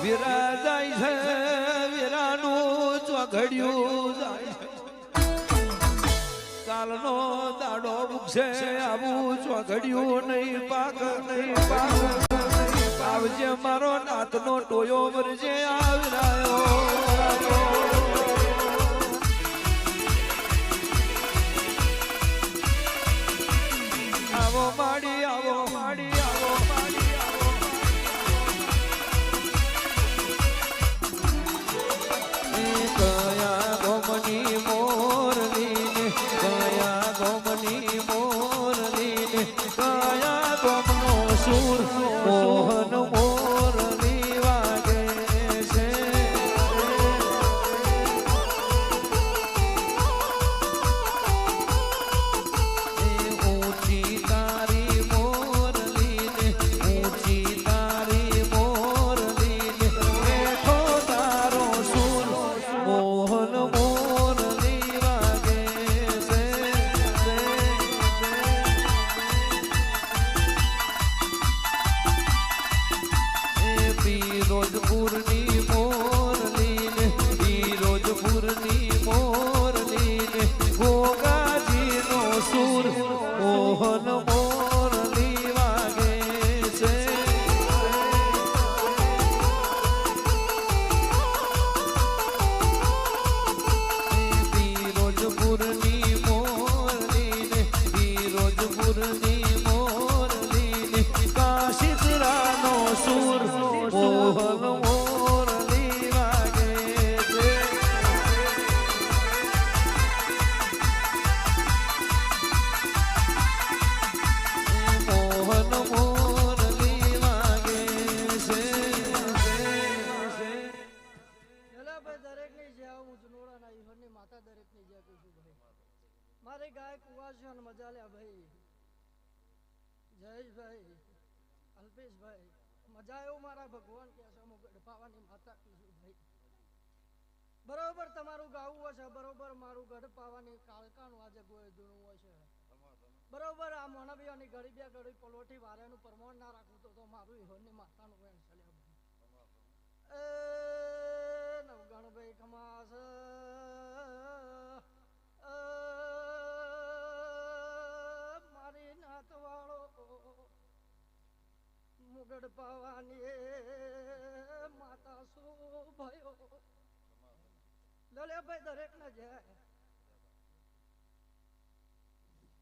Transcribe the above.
વીરા જાય છે વીરાનું ચોઘડિયું જાય છે કાલનો દાડો ડૂબશે આવું ચોઘડિયું નહીં પાક આવજે મારો નાથનો ટોયો વરજે આવ્યો આવો માડી આવો માડી આવો માડી આવો કયા ગોમની મોરલી કયા ગોમની મોરલી કયા ગોમનો સુર મોહન મોરલી વાગે છે ઊંચી તારી મોરલી ઊંચી તારી મોરલી બેઠો તારો સુર મોહન મોરલી વાગે છે ફિરોજપુરની મોરલી ફિરોજપુરની મોરલી ગોગાજીનો સુર મોહન મોરલી વાગે છે ફિરોજપુરની મોરલી ફિરોજપુરની મોરલી કાશીદરાનો સુર મોહન મોરલી વાગે છે મોહન મોરલી વાગે છે દરેક ની જે હું જુનોડા ઈશ્વરની માતા દરેક ની જે કહું છું ભાઈ મારી ગાય કુવાસીઓ મજા લ્યા ભાઈ જયેશભાઈ અલ્પેશભાઈ મજા આવ્યો મારા ભગવાન કે છે હું ગઢપાવાની માતા કીધું ભાઈ બરોબર તમારું ગાવું હશે બરોબર મારું ગઢપાવાની કાળકાનું આજે ગોય ધૂણું હશે બરોબર આ મોનવીઓની ઘડી બે ઘડી પલોઠી વારેનું પ્રમાણ ના રાખું તો મારું ઈહોની માતાનું વેણ ચલ્યા ભાઈ નવગણભાઈ ખમાસ મારી નાતવાળો મુગડ પાવાની માતા શું ભયો લલે ભાઈ દરેક ને જાય